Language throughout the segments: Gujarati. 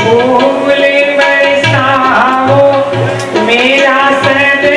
फूल बरसाओ मेरा सद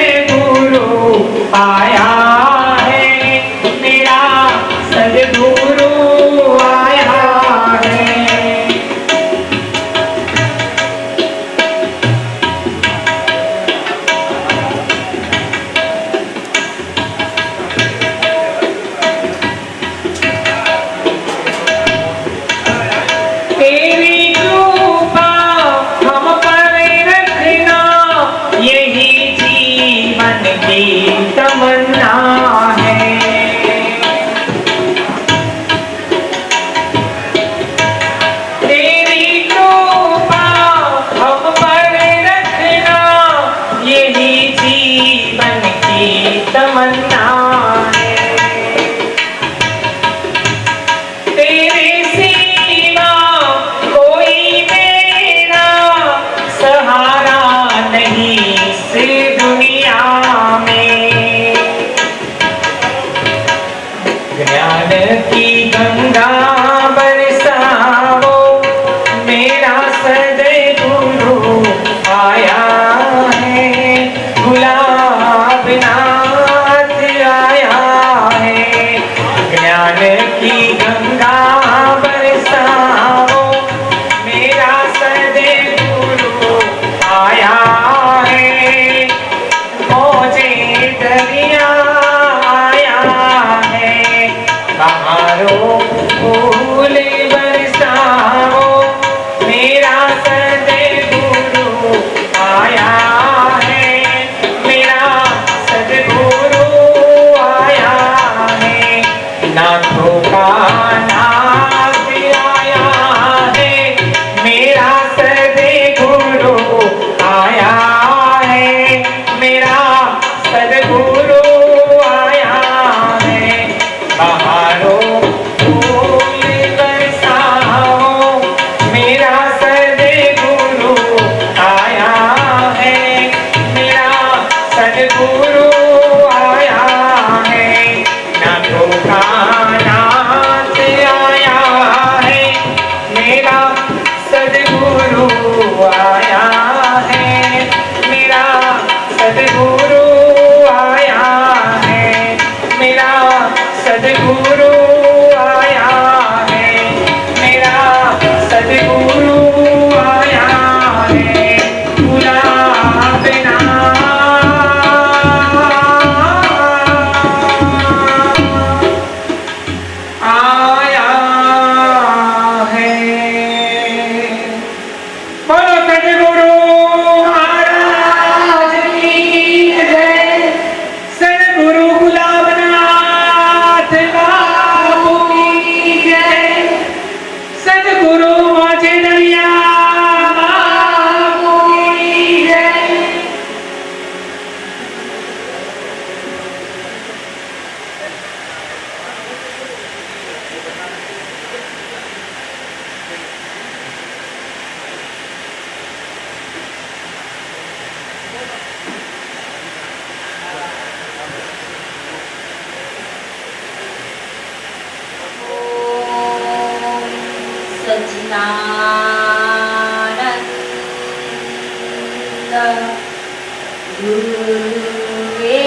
ગુરુવે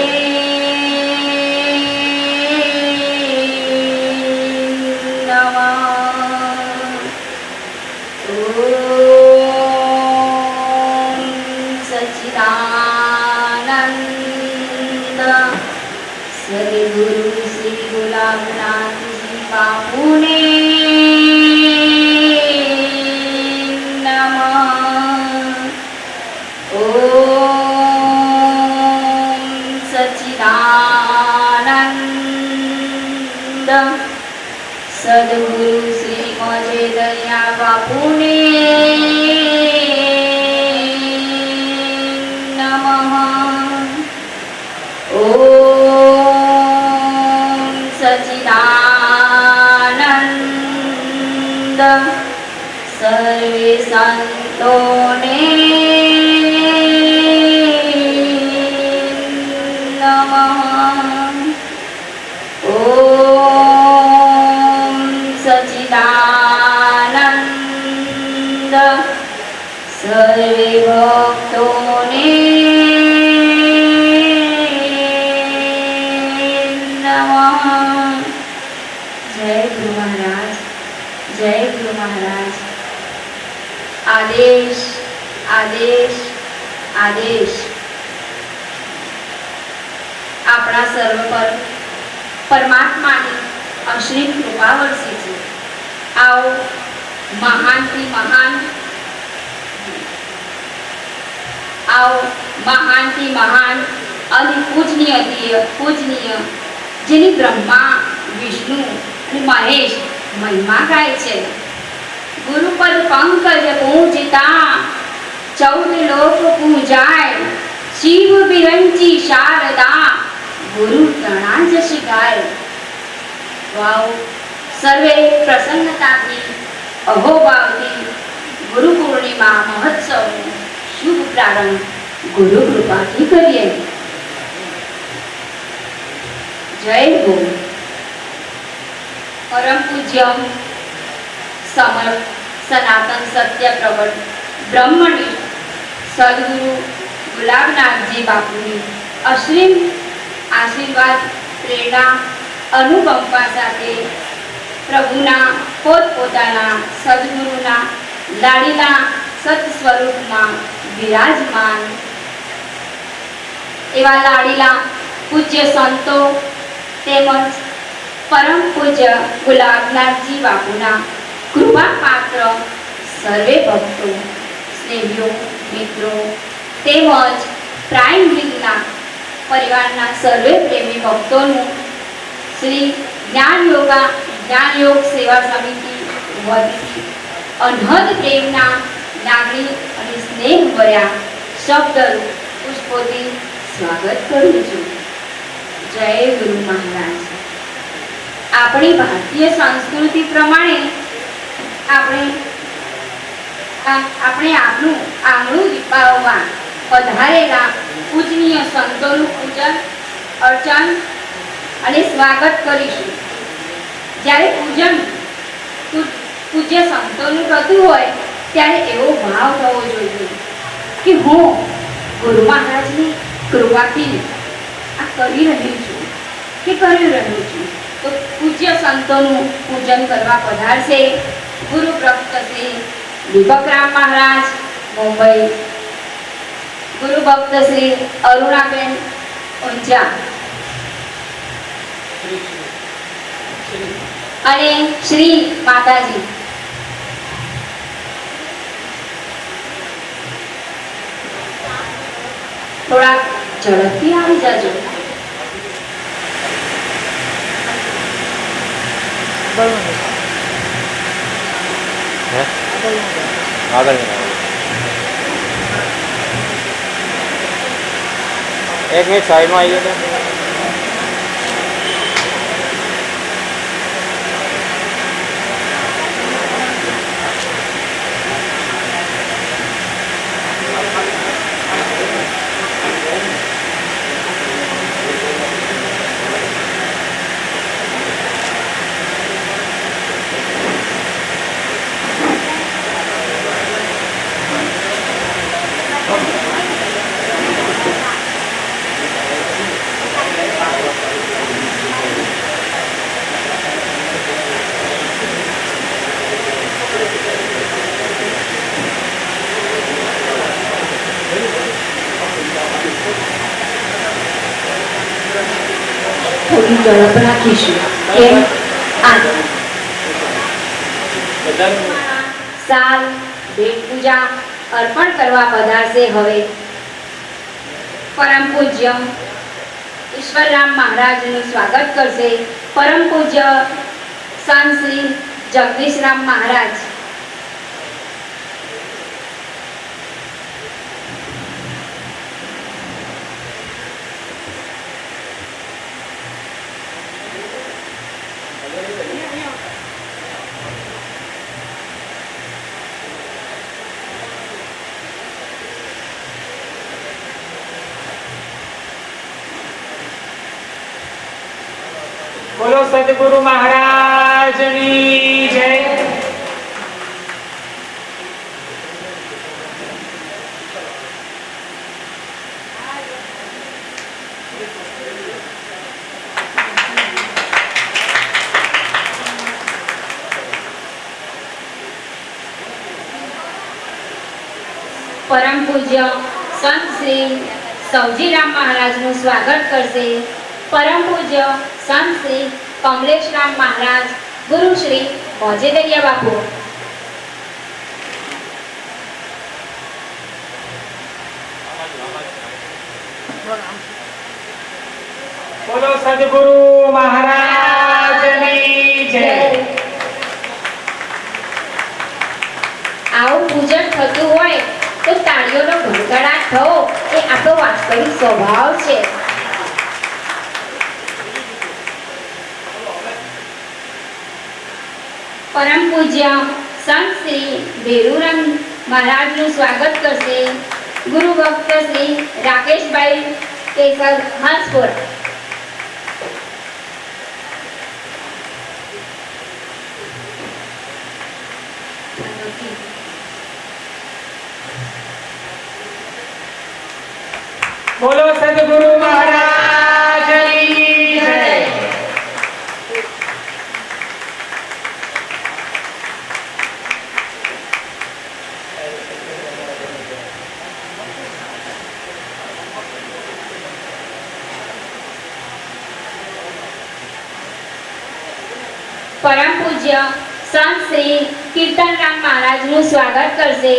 નમઃ. ઓમ સચ્ચિદાનંદ સદગુરુ શ્રી ગુલાબનાથજી બાપુને સદગુરુ શ્રી મોજે દયા બાપુને નમઃ. ઓમ સચ્ચિદાનંદ સર્વે સંતોને સર્વે ભક્તોને નમઃ. જય ગુરુ મહારાજ, જય ગુરુ મહારાજ. આદેશ આદેશ આદેશ. આપણા સર્વ પર પરમાત્માની અસીમ કૃપા વરસી છે. આવો મહાનથી મહાન, આવો મહાનથી મહાન અને પૂજનીય જેની બ્રહ્મા વિષ્ણુ અને મહેશ મહિમા ગાય છે. ગુરુપદ પંકજ પૂજતા 14 લોક પૂજાય. શિવ બિરંચી શારદા ગુરુ તણા જશ ગાય. વાવ. સર્વે પ્રસન્નતાથી અહોભાવથી ગુરુ પૂર્ણિમા મહોત્સવનું શુભ પ્રારંભ ગુરુ કૃપાથી કરીએ. જય ગુરુ. પરમ પૂજ્ય સમર્થ સનાતન સત્ય પ્રવર્ત બ્રહ્મનિષ્ઠ સદગુરુ ગુલાબનાથજી બાપુની અસીમ આશીર્વાદ, પ્રેરણા, અનુકંપા સાથે પ્રભુના પોતપોતાના સદગુરુના લાડીલા સત સ્વરૂપમાં વિરાજમાન એવા લાડીલા પૂજ્ય સંતો તેમજ પરમ પૂજ્ય ગુલાબનાથજી બાપુના કૃપા પાત્ર સર્વે ભક્તો, સ્નેહીઓ, મિત્રો તેમજ પ્રાઇમ લીગના પરિવારના સર્વે પ્રેમી ભક્તોનું શ્રી જ્ઞાન યોગ સેવા સમિતિ વતી અનહદ પ્રેમના લાગણી અને સ્નેહ ભર્યા શબ્દરૂપ પુષ્પોથી સ્વાગત કરું છું. જય ગુરુ મહારાજ. આપણી ભારતીય સંસ્કૃતિ પ્રમાણે આપણે આપનું આંગણું દીપાવવા પધારેલા પૂજનીય સંતોનું પૂજન અર્ચન અને સ્વાગત કરીશું. જ્યારે પૂજન પૂજ્ય સંતોનું થતું હોય ત્યારે એવો ભાવ થવો જોઈએ કે હું ગુરુ મહારાજની કૃપાથી આ કરી રહ્યું છું કે કરી રહ્યું છું. તો પૂજ્ય સંતોનું પૂજન કરવા પધારશે ગુરુ ભક્ત શ્રી દીપકરામ મહારાજ મુંબઈ, ગુરુ ભક્ત શ્રી અરુણાબેન ઊંઝા અને શ્રી માતાજી. થોડા ઝડપથી આવી જાજો. एक मिनट साइड में आइए तो થોડી ઝડપ રાખીશું. કેમ? સાલ ભેટ પૂજા અર્પણ કરવા પધારશે. હવે પરમ પૂજ્ય ઈશ્વરરામ મહારાજનું સ્વાગત કરશે પરમ પૂજ્ય સંત શ્રી જગદીશરામ મહારાજ. બોલો સદગુરુ મહારાજની જય. પરમ પૂજ્ય સંત શ્રી સવજીરામ મહારાજનું સ્વાગત કરશે પરમ પૂજ્ય સંત શ્રી કમલેશરામ મહારાજ, ગુરુ શ્રી ભોજેદરિયા બાપુ. બોલો સદગુરુ મહારાજની જય. આવું પૂજન થતું હોય તો તાળીઓનો ગડગડાટ થવો એ આપણો વાસ્તવિક સ્વભાવ છે. પરમ પૂજ્ય સંત શ્રી ભેરુરામ મહારાજનું સ્વાગત કરશે ગુરુ ભક્ત શ્રી રાકેશભાઈ કેસર હંસપુર. બોલો સદગુરુ મહારાજની જય. પરમ પૂજ્ય સંત શ્રી કીર્તનરામ મહારાજનું સ્વાગત કરશે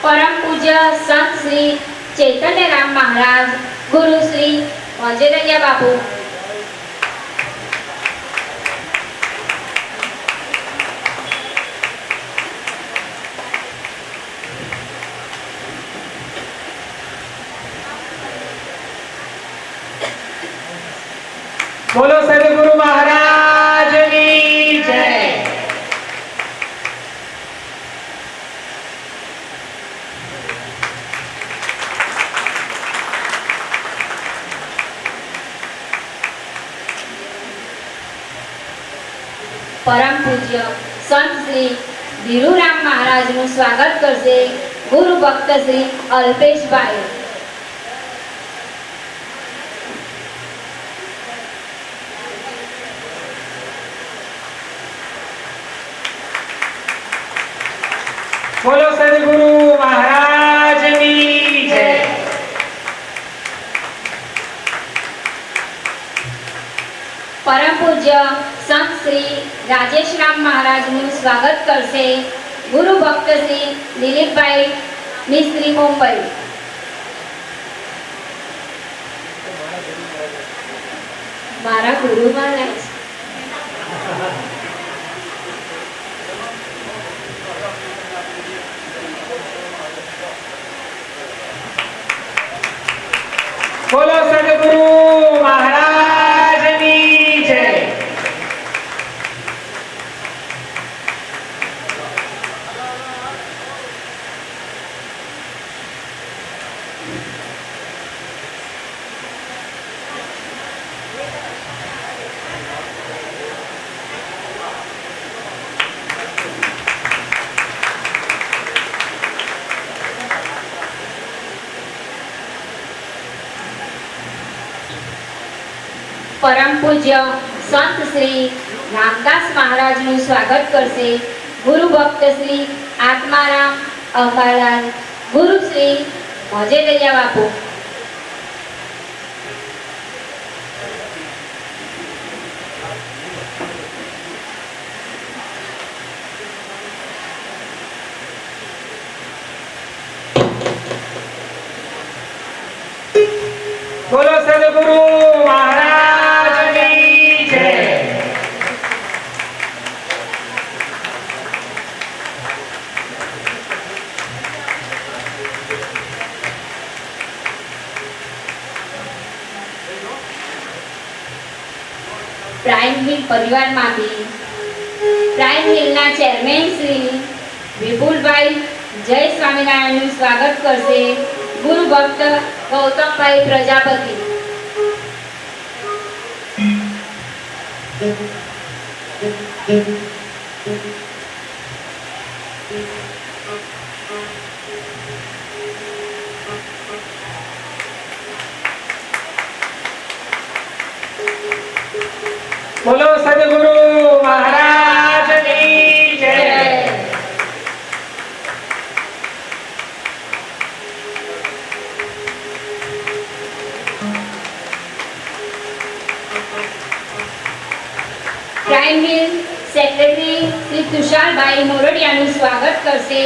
પરમ પૂજ્ય સંત શ્રી ચૈતન્યરામ મહારાજ, ગુરુ શ્રી ભોજેદરિયા બાપુ. બોલો સદગુરુ મહારાજની જય. પરમ પૂજ્ય સંત શ્રી ધીરુરામ મહારાજનું સ્વાગત કરશે ગુરુ ભક્ત શ્રી અલ્પેશભાઈ. બોલો સદગુરુ મહારાજની જય. પરમ પૂજ્ય સંત શ્રી રાજેશરામ મહારાજનું સ્વાગત કરશે ગુરુ ભક્ત શ્રી દિલીપભાઈ મિસ્ત્રી, મુંબઈ. મારા ગુરુ મહારાજ. બોલો સદગુરુ મહારાજની જય. પરમ પૂજ્ય સંત શ્રી રામદાસ મહારાજનું સ્વાગત કરશે ગુરુ ભક્ત શ્રી આત્મારામ અંબાલાલ, ગુરુ શ્રી ભોજેદરિયા બાપુ. બોલો સદગુરુ મહારાજની જય. પ્રાઇમ હિલ પરિવારમાંથી પ્રાઇમ હિલના ચેરમેન શ્રી વિપુલભાઈ જય સ્વામિનારાયણનું સ્વાગત કરશે ગુરુ ભક્ત ગૌતમભાઈ પ્રજાપતિ. બોલો સદગુરુ મહારાજની જય. Prime hill secretary Shri Tusharbhai મોરડિયાનું સ્વાગત કરશે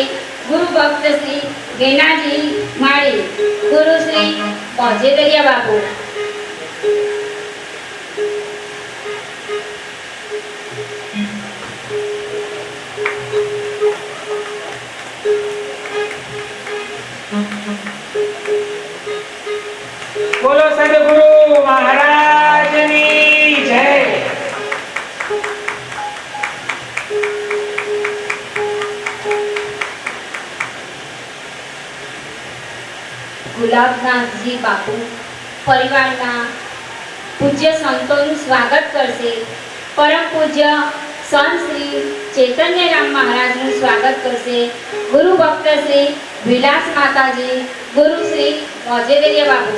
ગુરુ ભક્ત શ્રી ગેનાજી માળી, ગુરુ શ્રી પહોંચેદરિયા બાપુ. બોલો સદગુરુ મહારાજની જય. ગુલાબનાથજી બાપુ પરિવારના પૂજ્ય સંતોનું સ્વાગત કરશે પરમ પૂજ્ય સંત શ્રી ચૈતન્યરામ મહારાજનું સ્વાગત કરશે ગુરુ ભક્ત શ્રી વિલાસ માતાજી, ગુરુ શ્રી મોજેદરિયા બાપુ.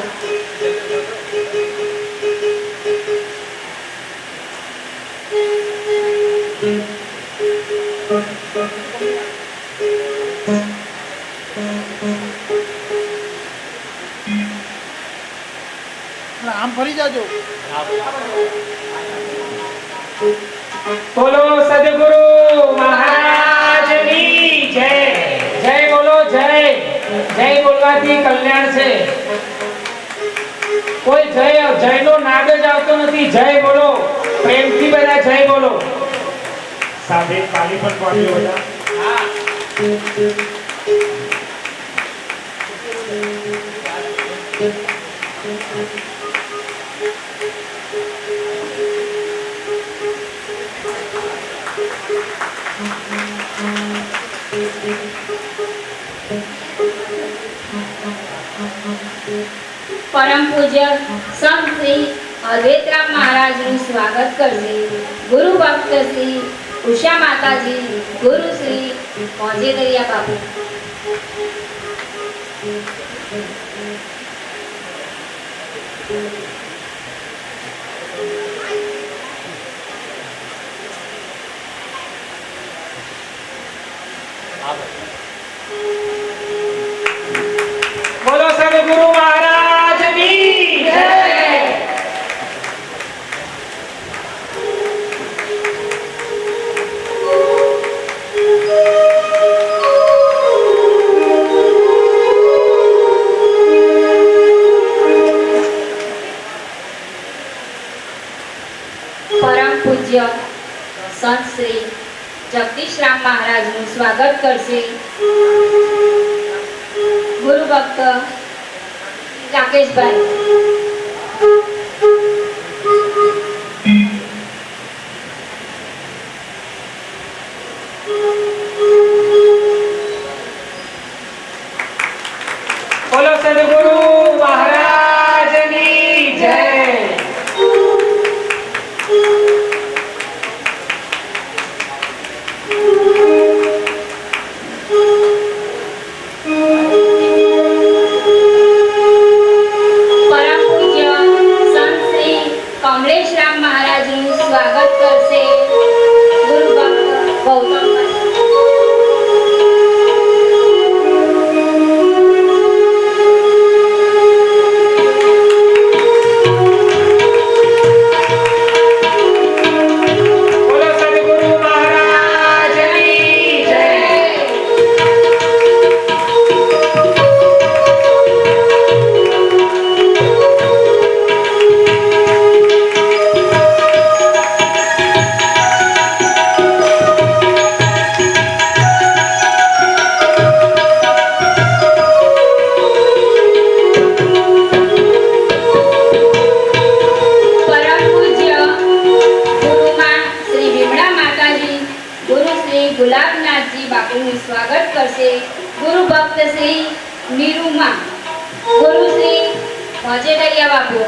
આમ ફરી જાજો. બોલો સદગુરુ મહારાજની જય. જય બોલો જય. જય બોલવાથી કલ્યાણ છે. કોઈ જયનો નાદ જ આવતો નથી. જય બોલો, પ્રેમથી બધા જય બોલો. સાથે તાલી પણ પાડ્યો બધા. પરમ પૂજ્ય સંત શ્રી અદ્વૈતરામ મહારાજનું સ્વાગત કરશે ગુરુ ભક્ત શ્રી ઉષા માતાજી, ગુરુ શ્રી મોજેદરિયા બાપુ. બોલો સદગુરુ મહારાજની જય. પરમ પૂજ્ય સંત શ્રી જગદીશરામ મહારાજનું સ્વાગત કરશે ગુરુ ભક્ત રાકેશભાઈ. બોલો સદગુરુ મહારાજની જય. પરમ શ્રી નીરુમા, ગુરુ શ્રી મોજેદરિયા બાપુ,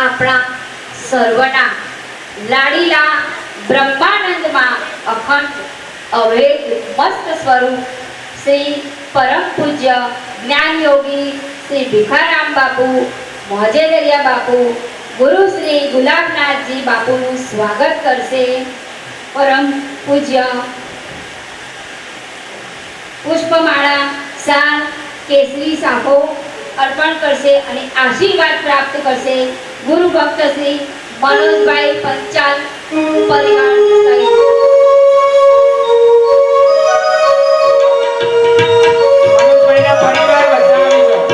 આપણા સર્વના લાડીલા બ્રહ્માનંદમાં અખંડ અભેદ મસ્ત સ્વરૂપ શ્રી પરમ પૂજ્ય જ્ઞાન યોગી શ્રી ભીખારામ બાપુ, મોજેદરિયા બાપુ, ગુરુ શ્રી ગુલાબનાથજી બાપુનું સ્વાગત કરશે. પરમ પૂજ્ય પુષ્પમાળા, શાલ, કેસરી સાફો અર્પણ કરશે અને આશીર્વાદ પ્રાપ્ત કરશે ગુરુ ભક્ત શ્રી મનોજભાઈ પંચાલ પરિવાર સહિત. મનોજભાઈના પરિવાર બધા આવી જાઓ.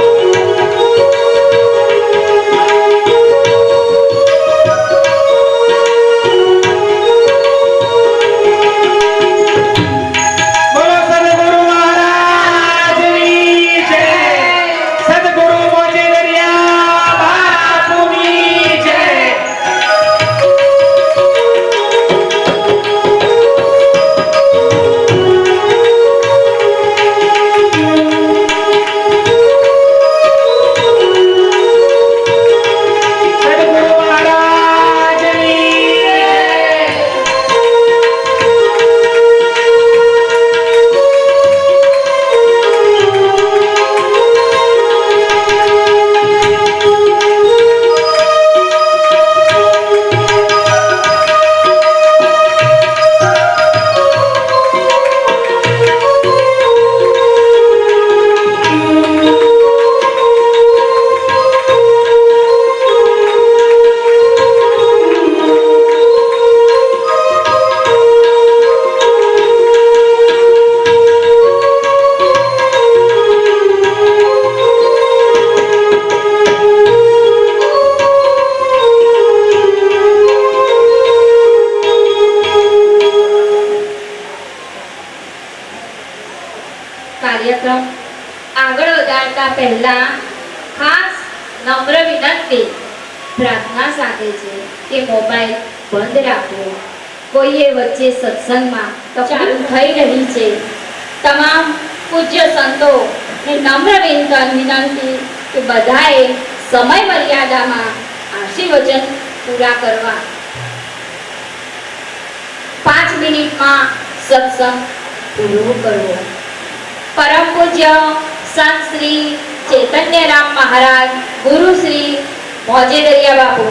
બોલો સદગુરુ મહારાજની જય. સદગુરુ મોજેદરિયા બાપુની જય. સદગુરુ મહારાજની જય. કાર્યક્રમ આગળ વધારતા પહેલા ખાસ નમ્ર વિનંતી પ્રાર્થના સાથે છે કે મોબાઈલ બંધ રાખવો. કોઈએ વચ્ચે સત્સંગમાં ચાલુ થઈ રહી છે. તમામ પૂજ્ય સંતો ને નમ્ર વિનંતી કે બધાએ સમય મર્યાદામાં આશીર્વચન પૂરા કરવા. 5 મિનિટમાં સત્સંગ પૂરો કરવો. પરમ પૂજ્ય સંત શ્રી ચૈતન્યરામ મહારાજ, ગુરુ શ્રી મોજેદરિયા બાપુ